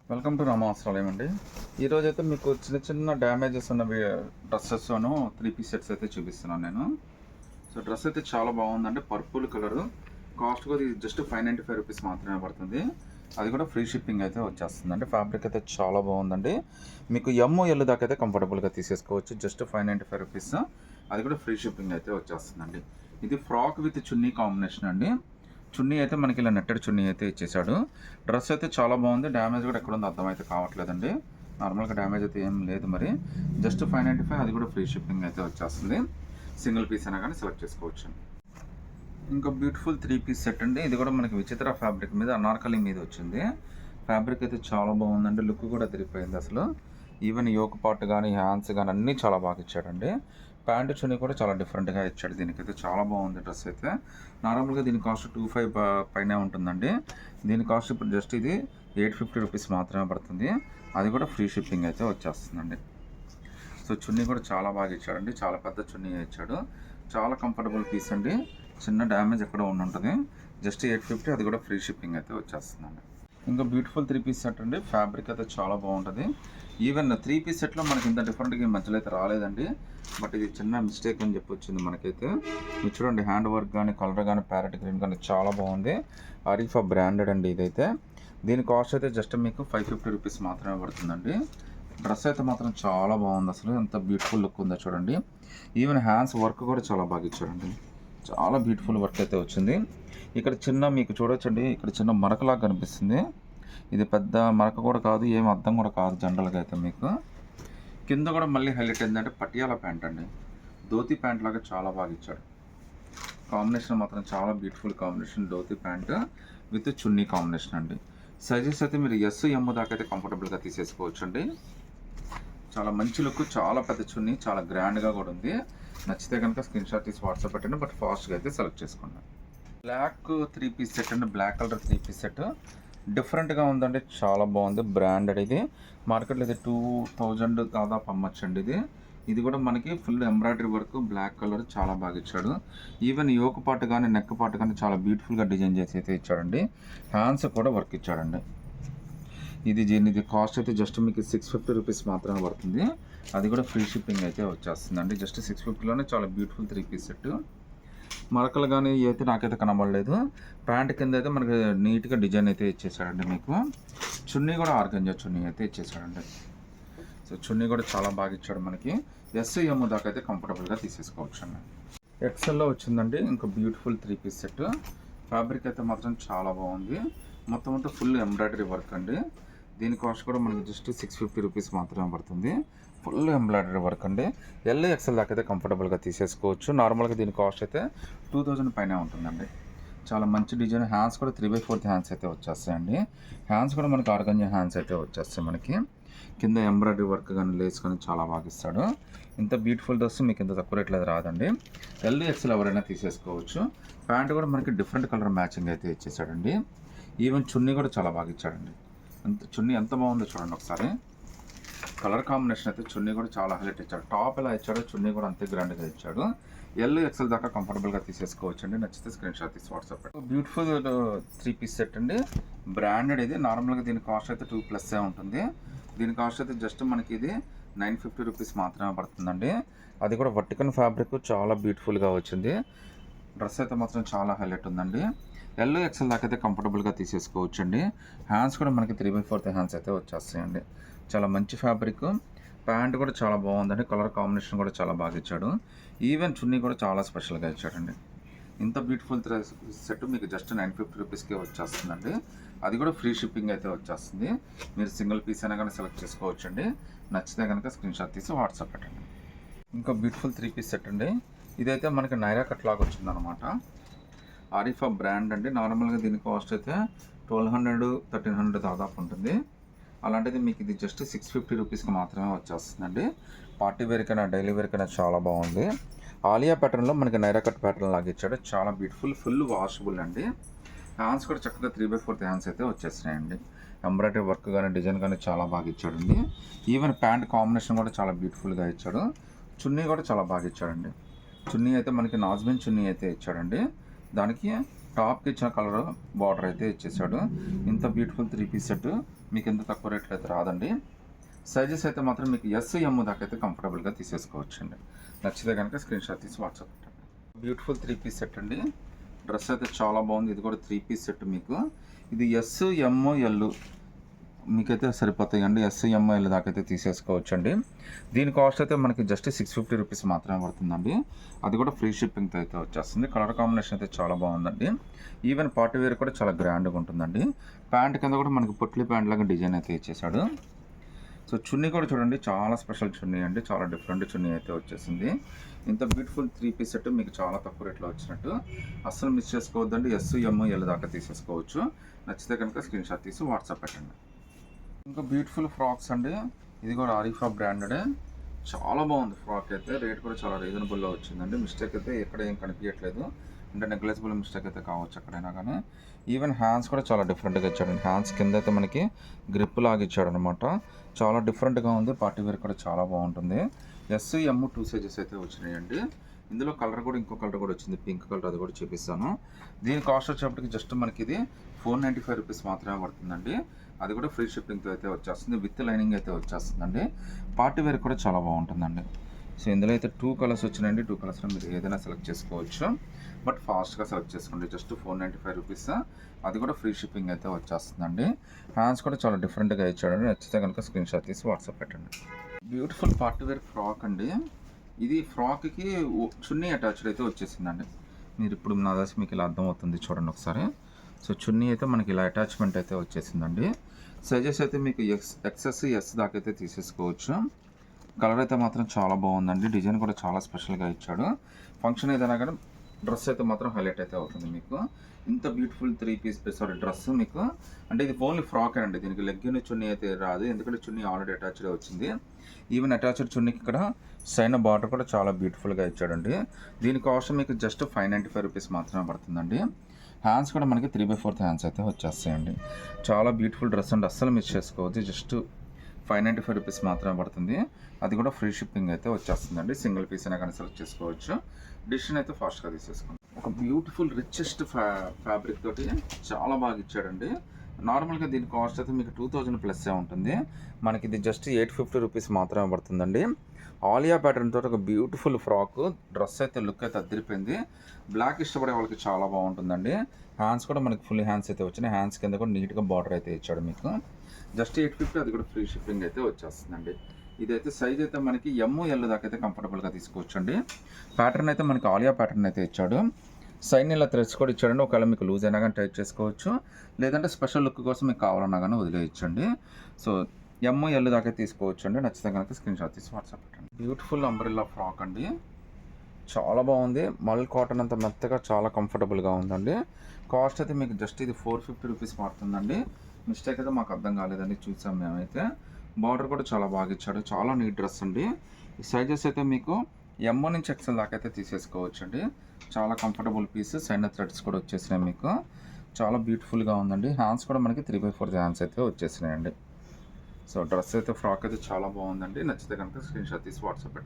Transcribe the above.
Welcome to రామావసరాలయం అండి. ఈరోజు అయితే మీకు చిన్న చిన్న డ్యామేజెస్ ఉన్న డ్రెస్సెస్ను 3 పీస్ సెట్స్ అయితే చూపిస్తున్నాను నేను. సో డ్రెస్ అయితే చాలా బాగుందండి, పర్పుల్ కలరు. కాస్ట్ కూడా ఇది జస్ట్ 595 రూపీస్ మాత్రమే పడుతుంది. అది కూడా ఫ్రీ షిప్పింగ్ అయితే వచ్చేస్తుందండి. ఫ్యాబ్రిక్ అయితే చాలా బాగుందండి. మీకు ఎల్ దాకా అయితే కంఫర్టబుల్గా తీసేసుకోవచ్చు. Just 595 rupees. అది కూడా ఫ్రీ షిప్పింగ్ అయితే వచ్చేస్తుందండి. ఇది ఫ్రాక్ విత్ చున్నీ కాంబినేషన్ అండి. చున్నీ అయితే మనకి ఇలా నెట్టెడ్ చున్నీ అయితే ఇచ్చేసాడు. డ్రెస్ అయితే చాలా బాగుంది. డ్యామేజ్ కూడా ఎక్కడ ఉందో అర్థమైతే కావట్లేదండి. నార్మల్గా డ్యామేజ్ అయితే ఏం లేదు. మరి జస్ట్ 595, అది కూడా ఫ్రీ షిప్పింగ్ అయితే వచ్చేస్తుంది. సింగిల్ పీస్ అయినా కానీ సెలెక్ట్ చేసుకోవచ్చు. ఇంకా బ్యూటిఫుల్ 3 పీస్ సెట్ అండి. ఇది కూడా మనకి విచిత్ర ఫ్యాబ్రిక్ మీద అనార్కలి మీద వచ్చింది. ఫ్యాబ్రిక్ అయితే చాలా బాగుందండి. లుక్ కూడా తిరిగిపోయింది అసలు. ఈవెన్ యోక్ పార్ట్ కానీ హ్యాండ్స్ కానీ అన్నీ చాలా బాగా ఇచ్చాడండి. ప్యాంటు చున్నీ కూడా చాలా డిఫరెంట్గా ఇచ్చాడు. దీనికైతే చాలా బాగుంది డ్రెస్ అయితే. నార్మల్గా దీని కాస్ట్ 25 పైనే ఉంటుందండి. దీని కాస్ట్ ఇప్పుడు జస్ట్ ఇది 850 రూపీస్ మాత్రమే పడుతుంది. అది కూడా ఫ్రీ షిప్పింగ్ అయితే వచ్చేస్తుందండి. సో చున్నీ కూడా చాలా బాగా ఇచ్చాడండి. చాలా పెద్ద చున్నీ ఇచ్చాడు. చాలా కంఫర్టబుల్ పీస్ అండి. చిన్న డ్యామేజ్ ఎక్కడ ఉంటుంది. జస్ట్ 850, అది కూడా ఫ్రీ షిప్పింగ్ అయితే వచ్చేస్తుందండి. ఇంకా బ్యూటిఫుల్ 3 పీస్ సెట్ అండి. ఫ్యాబ్రిక్ అయితే చాలా బాగుంటుంది. ఈవెన్ 3 పీస్ సెట్లో మనకి ఇంత డిఫరెంట్గా మధ్యలో అయితే రాలేదండి. బట్ ఇది చిన్న మిస్టేక్ అని చెప్పొచ్చింది మనకైతే. మీరు చూడండి, హ్యాండ్ వర్క్ కానీ కలర్ కానీ ప్యారెట్ గ్రీన్ కానీ చాలా బాగుంది. అరీఫా బ్రాండెడ్ అండి ఇదైతే. దీని కాస్ట్ అయితే జస్ట్ మీకు 550 రూపీస్ మాత్రమే పడుతుందండి. డ్రెస్ అయితే మాత్రం చాలా బాగుంది అసలు. ఎంత బ్యూటిఫుల్ లుక్ ఉందో చూడండి. ఈవెన్ హ్యాండ్స్ వర్క్ కూడా చాలా బాగా ఇచ్చాడండి. చాలా బ్యూటిఫుల్ వర్క్ అయితే వచ్చింది. ఇక్కడ చిన్న మీకు చూడొచ్చండి, ఇక్కడ చిన్న మరకలాగా కనిపిస్తుంది. ఇది పెద్ద మరక కూడా కాదు, ఏం అర్థం కూడా కాదు జనరల్గా అయితే. మీకు కింద కూడా మళ్ళీ హైలైట్ ఏంటంటే పటియాల ప్యాంట్ అండి. ధోతి ప్యాంట్ లాగా చాలా బాగా ఇచ్చాడు. కాంబినేషన్ మాత్రం చాలా beautiful combination. Dhoti pant with chunni combination అండి. సైజెస్ అయితే మీరు ఎమ్ దాకా అయితే కంఫర్టబుల్గా తీసేసుకోవచ్చు అండి. చాలా మంచి లుక్, చాలా పెద్ద చున్నీ, చాలా గ్రాండ్గా కూడా ఉంది. నచ్చితే కనుక స్క్రీన్ షాట్ తీసి వాట్సాప్ పెట్టండి. బట్ ఫాస్ట్గా అయితే సెలెక్ట్ చేసుకోండి. బ్లాక్ 3 పీస్ సెట్ అండి. బ్లాక్ కలర్ 3 పీస్ సెట్ డిఫరెంట్గా ఉందండి. చాలా బాగుంది. బ్రాండెడ్ ఇది. మార్కెట్లో ఇది 2000 దాదాపు అమ్మచ్చండి ఇది. ఇది కూడా మనకి full embroidery work, black colour చాలా బాగా ఇచ్చాడు. ఈవెన్ యోక్ పార్ట్ కానీ నెక్ పార్ట్ కానీ చాలా బ్యూటిఫుల్గా డిజైన్ చేసి అయితే ఇచ్చాడండి. హ్యాండ్స్ కూడా వర్క్ ఇచ్చాడండి. ఇది కాస్ట్ అయితే జస్ట్ మీకు 650 రూపీస్ మాత్రమే పడుతుంది. అది కూడా ఫ్రీ షిప్పింగ్ అయితే వచ్చేస్తుందండి. జస్ట్ 650లోనే చాలా బ్యూటిఫుల్ 3 పీస్ సెట్. మరకలు కానీ అయితే నాకైతే కనబడలేదు. ప్యాంట్ కింద అయితే మనకి నీట్గా డిజైన్ అయితే ఇచ్చేసాడండి. మీకు చున్నీ కూడా ఆర్గంజా చున్నీ అయితే ఇచ్చేసాడండి. సో చున్నీ కూడా చాలా బాగా ఇచ్చాడు మనకి. ఎమ్ దాకా అయితే కంఫర్టబుల్గా తీసేసుకోవచ్చు అండి. ఎక్సెల్లో వచ్చిందండి. ఇంకా బ్యూటిఫుల్ 3 పీస్ సెట్. ఫ్యాబ్రిక్ అయితే మాత్రం చాలా బాగుంది. మొత్తం అంతా ఫుల్ ఎంబ్రాయిడరీ వర్క్ అండి. దీని కాస్ట్ కూడా మనకి జస్ట్ 650 రూపీస్ మాత్రమే పడుతుంది. ఫుల్ ఎంబ్రాయిడరీ వర్క్ అండి. ఎక్సెల్ దాకా అయితే కంఫర్టబుల్గా తీసేసుకోవచ్చు. నార్మల్గా దీని కాస్ట్ అయితే 2000 పైన ఉంటుందండి. చాలా మంచి డిజైన్. హ్యాండ్స్ కూడా 3/4 హ్యాండ్స్ అయితే వచ్చేస్తాయండి. హ్యాండ్స్ కూడా మనకి ఆర్గంజా హ్యాండ్స్ అయితే వచ్చేస్తాయి. మనకి కింద ఎంబ్రాయిడరీ వర్క్ కానీ లేస్ కానీ చాలా బాగా ఇస్తాడు. ఇంత బ్యూటిఫుల్ డ్రెస్ మీకు ఇంత తక్కువ రేట్లో రాదండి. ఎక్సెల్ ఎవరైనా తీసేసుకోవచ్చు. ప్యాంట్ కూడా మనకి డిఫరెంట్ కలర్ మ్యాచింగ్ అయితే ఇచ్చేసాడండి. ఈవెన్ చున్నీ కూడా చాలా బాగా ఇచ్చాడండి. చున్నీ ఎంత బాగుందో చూడండి ఒకసారి. కలర్ కాంబినేషన్ అయితే చున్నీ కూడా చాలా హైలైట్ ఇచ్చాడు. టాప్ ఎలా ఇచ్చాడో చున్నీ కూడా అంతే గ్రాండ్గా ఇచ్చాడు. ఎక్సెల్ దాకా కంఫర్టబుల్గా తీసేసుకోవచ్చు అండి. నచ్చితే స్క్రీన్ షాట్ తీసి వాట్సాప్ పెట్టండి. బ్యూటిఫుల్ 3 పీస్ సెట్ అండి. బ్రాండెడ్ ఇది. నార్మల్గా దీని కాస్ట్ అయితే 2+ ఉంటుంది. దీని కాస్ట్ అయితే జస్ట్ మనకి ఇది 950 రూపీస్ మాత్రమే పడుతుందండి. అది కూడా వర్టికన్ ఫ్యాబ్రిక్ చాలా బ్యూటిఫుల్గా వచ్చింది. డ్రెస్ అయితే మాత్రం చాలా హైలైట్ ఉందండి. ఎక్సెల్ దాకా అయితే కంఫర్టబుల్గా తీసేసుకోవచ్చు అండి. హ్యాండ్స్ కూడా మనకి 3/4 హ్యాండ్స్ అయితే వచ్చేస్తాయండి. చాలా మంచి ఫ్యాబ్రిక్. ప్యాంట్ కూడా చాలా బాగుందండి. కలర్ కాంబినేషన్ కూడా చాలా బాగా ఇచ్చాడు. ఈవెన్ చున్నీ కూడా చాలా స్పెషల్గా ఇచ్చాడండి. ఇంత బ్యూటిఫుల్ సెట్ మీకు జస్ట్ 950 రూపీస్కే వచ్చేస్తుందండి. అది కూడా ఫ్రీ షిప్పింగ్ అయితే వచ్చేస్తుంది. మీరు సింగిల్ పీస్ అయినా కానీ సెలెక్ట్ చేసుకోవచ్చు అండి. నచ్చితే కనుక స్క్రీన్ షాట్ తీసి వాట్సాప్ పెట్టండి. ఇంకా బ్యూటిఫుల్ 3 పీస్ సెట్ అండి. ఇదైతే మనకి నైరా కట్ లాగా వచ్చిందనమాట. ఆరిఫా బ్రాండ్ అండి. నార్మల్గా దీని కాస్ట్ అయితే 1200, 1300 దాదాపు ఉంటుంది. అలాంటిది మీకు ఇది జస్ట్ 650 రూపీస్కి మాత్రమే వచ్చేస్తుందండి. పార్టీ వేర్ కైనా డైలీ వేర్ కైనా చాలా బాగుంది. ఆలియా ప్యాటర్న్లో మనకి నైరా కట్ ప్యాటర్న్ లాగా ఇచ్చాడు. చాలా బ్యూటిఫుల్, ఫుల్ వాషబుల్ అండి. హ్యాండ్స్ కూడా చక్కగా 3/4 హ్యాండ్స్ అయితే వచ్చేస్తున్నాయండి. ఎంబ్రాయిడరీ వర్క్ కానీ డిజైన్ కానీ చాలా బాగా ఇచ్చాడండి. ఈవెన్ ప్యాంట్ కాంబినేషన్ కూడా చాలా బ్యూటిఫుల్గా ఇచ్చాడు. చున్నీ కూడా చాలా బాగా ఇచ్చాడండి. చున్నీ అయితే మనకి నాజ్మిన్ చున్నీ అయితే ఇచ్చాడండి. దానికి టాప్కి ఇచ్చిన కలర్ బార్డర్ అయితే ఇచ్చేసాడు. ఇంత బ్యూటిఫుల్ 3 పీస్ సెట్ మీకు ఎంత తక్కువ రేట్లో అయితే రాదండి. సైజెస్ అయితే మాత్రం మీకు ఎస్-ఎమ్ దాకా అయితే కంఫర్టబుల్గా తీసేసుకోవచ్చండి. నచ్చితే కనుక స్క్రీన్ షాట్ తీసి వాట్సాప్ పెట్టండి. బ్యూటిఫుల్ 3 పీస్ సెట్ అండి. డ్రెస్ అయితే చాలా బాగుంది. ఇది కూడా 3 పీస్ సెట్ మీకు. ఇది ఎస్-ఎమ్-ఎల్ మీకైతే సరిపోతాయండి. ఎస్-ఎమ్-ఎల్ దాకా అయితే తీసేసుకోవచ్చండి. దీని కాస్ట్ అయితే మనకి జస్ట్ 650 రూపీస్ మాత్రమే పడుతుందండి. అది కూడా ఫ్రీ షిప్పింగ్తో అయితే వచ్చేస్తుంది. కలర్ కాంబినేషన్ అయితే చాలా బాగుందండి. ఈవెన్ పార్టీ వేర్ కూడా చాలా గ్రాండ్గా ఉంటుందండి. ప్యాంట్ కింద కూడా మనకి పొట్లి ప్యాంట్ లాగా డిజైన్ అయితే ఇచ్చేసాడు. సో చున్నీ కూడా చూడండి, చాలా స్పెషల్ చున్నీ అండి. చాలా డిఫరెంట్ చున్నీ అయితే వచ్చేసింది. ఇంత బ్యూటిఫుల్ 3 పీస్ సెట్ మీకు చాలా తక్కువ రేట్లో వచ్చినట్టు అస్సలు మిస్ చేసుకోవద్దండి. ఎస్-ఎమ్-ఎల్ దాకా తీసేసుకోవచ్చు. నచ్చితే కనుక స్క్రీన్ షాట్ తీసి వాట్సాప్ పెట్టండి. ఇంకా బ్యూటిఫుల్ ఫ్రాక్స్ అండి. ఇది కూడా ఆరిఫా బ్రాండెడే. చాలా బాగుంది ఫ్రాక్ అయితే. రేట్ కూడా చాలా రీజనబుల్లో వచ్చిందండి. మిస్టేక్ అయితే ఎక్కడ ఏం కనిపించట్లేదు. అంటే నెగ్లెజిబుల్ మిస్టేక్ అయితే కావచ్చు ఎక్కడైనా కానీ. ఈవెన్ హ్యాండ్స్ కూడా చాలా డిఫరెంట్గా ఇచ్చాడండి. హ్యాండ్స్ కింద అయితే మనకి గ్రిప్ లాగా ఇచ్చాడు అనమాట. చాలా డిఫరెంట్గా ఉంది. పార్టీ వేర్ కూడా చాలా బాగుంటుంది. ఎస్-ఎమ్ 2 సైజెస్ అయితే వచ్చినాయండి. ఇందులో కలర్ కూడా ఇంకో కలర్ కూడా వచ్చింది, పింక్ కలర్. అది కూడా చూపిస్తాను. దీని కాస్ట్ వచ్చేప్పటికి జస్ట్ మనకి ఇది 495 రూపీస్ మాత్రమే పడుతుందండి. అది కూడా ఫ్రీ షిప్పింగ్తో అయితే వచ్చేస్తుంది. విత్ లైనింగ్ అయితే వచ్చేస్తుందండి. పార్టీ వేర్ కూడా చాలా బాగుంటుందండి. సో ఇందులో అయితే 2 కలర్స్ వచ్చినాయండి. 2 కలర్స్లో మీరు ఏదైనా సెలెక్ట్ చేసుకోవచ్చు. బట్ ఫాస్ట్గా సెలెక్ట్ చేసుకోండి. Just 495 rupees. అది కూడా ఫ్రీ షిప్పింగ్ అయితే వచ్చేస్తుందండి. హ్యాండ్స్ కూడా చాలా డిఫరెంట్గా ఇచ్చాడండి. నచ్చితే కనుక స్క్రీన్ షాట్ తీసి వాట్సాప్ పెట్టండి. బ్యూటిఫుల్ పార్టీ వేర్ ఫ్రాక్ అండి. ఇది ఫ్రాక్కి చున్నీ అటాచ్డ్ అయితే వచ్చేసిందండి. మీరు ఇప్పుడు నా దశ మీకు ఇలా అర్థమవుతుంది చూడండి ఒకసారి. సో చున్నీ అయితే మనకి ఇలా అటాచ్మెంట్ అయితే వచ్చేసిందండి. సైజెస్ అయితే మీకు ఎక్సెస్ ఎస్ దాకా అయితే తీసేసుకోవచ్చు. కలర్ అయితే మాత్రం చాలా బాగుందండి. డిజైన్ కూడా చాలా స్పెషల్గా ఇచ్చాడు. ఫంక్షన్ ఏదైనా కానీ డ్రెస్ అయితే మాత్రం హైలైట్ అయితే అవుతుంది మీకు. ఇంత బ్యూటిఫుల్ 3 పీస్ డ్రెస్ మీకు. అంటే ఇది ఓన్లీ ఫ్రాక్ అండి. దీనికి లెగ్గిన్ చున్నీ అయితే రాదు, ఎందుకంటే చున్నీ ఆల్రెడీ అటాచ్డ్ వచ్చింది. ఈవెన్ అటాచ్డ్ చున్నీకి ఇక్కడ సైన్ బార్డర్ కూడా చాలా బ్యూటిఫుల్గా ఇచ్చాడండి. దీని కాస్ట్ మీకు జస్ట్ 595 రూపీస్ మాత్రమే పడుతుందండి. హ్యాండ్స్ కూడా మనకి 3/4 హ్యాండ్స్ అయితే వచ్చేస్తాయండి. చాలా బ్యూటిఫుల్ డ్రెస్ అండి. అస్సలు మిస్ చేసుకోవద్దు. జస్ట్ 595 రూపీస్ మాత్రమే పడుతుంది. అది కూడా ఫ్రీ షిప్పింగ్ అయితే వచ్చేస్తుందండి. సింగిల్ పీస్ అయినా కానీ సెలెక్ట్ చేసుకోవచ్చు. డిసిషన్ అయితే ఫాస్ట్గా తీసేసుకోండి. ఒక బ్యూటిఫుల్ రిచెస్ట్ ఫ్యాబ్రిక్ తోటి చాలా బాగా ఇచ్చాడండి. నార్మల్గా దీని కాస్ట్ అయితే మీకు 2000 ప్లస్సే ఉంటుంది. మనకి ఇది జస్ట్ 850 రూపీస్ మాత్రమే పడుతుందండి. ఆలియా ప్యాటర్న్ తోటి ఒక బ్యూటిఫుల్ ఫ్రాక్. డ్రెస్ అయితే లుక్ అయితే అదిరిపోయింది. బ్లాక్ ఇష్టపడే వాళ్ళకి చాలా బాగుంటుందండి. హ్యాండ్స్ కూడా మనకి ఫుల్ హ్యాండ్స్ అయితే వచ్చినాయి. హ్యాండ్స్ కింద కూడా నీట్గా బార్డర్ అయితే ఇచ్చాడు మీకు. జస్ట్ 850. అది కూడా ఫ్రీ షిప్పింగ్ అయితే వచ్చేస్తుందండి. ఇదైతే సైజ్ అయితే మనకి ఎమ్-ఎల్ దాకా అయితే కంఫర్టబుల్గా తీసుకోవచ్చండి. ప్యాటర్న్ అయితే మనకి ఆలియా ప్యాటర్న్ అయితే ఇచ్చాడు. సైడ్ ఇలా థ్రెడ్స్ కూడా ఇచ్చాడండి. ఒకవేళ మీకు లూజ్ అయినా కానీ టైట్ చేసుకోవచ్చు, లేదంటే స్పెషల్ లుక్ కోసం మీకు కావాలన్నా కానీ వదిలేయచ్చండి. సో ఎమ్-ఎల్ దాకా తీసుకోవచ్చు అండి. నచ్చితే కనుక స్క్రీన్ షాట్ తీసి వాట్సాప్ పెట్టండి. బ్యూటిఫుల్ అంబ్రెల్లా ఫ్రాక్ అండి. చాలా బాగుంది. మల్ కాటన్ అంత మెత్తగా చాలా కంఫర్టబుల్గా ఉందండి. కాస్ట్ అయితే మీకు జస్ట్ ఇది 450 రూపీస్ పడుతుందండి. మిస్టేక్ అయితే మాకు అర్థం కాలేదండి, చూసాం మేమైతే. బార్డర్ కూడా చాలా బాగా ఇచ్చాడు. చాలా నీట్ డ్రెస్ అండి. ఈ సైజెస్ అయితే మీకు ఎమ్ నుంచి ఎక్సెల్ దాకా అయితే తీసేసుకోవచ్చు అండి. చాలా కంఫర్టబుల్ పీస్. సైడ్ థ్రెడ్స్ కూడా వచ్చేసినాయి మీకు. చాలా బ్యూటిఫుల్గా ఉందండి. హ్యాండ్స్ కూడా మనకి 3/4 హ్యాండ్స్ అయితే వచ్చేసినాయండి. సో డ్రెస్ అయితే ఫ్రాక్ అయితే చాలా బాగుందండి. నచ్చితే కనుక స్క్రీన్ షాట్ తీసి వాట్సాప్ పెట్టండి.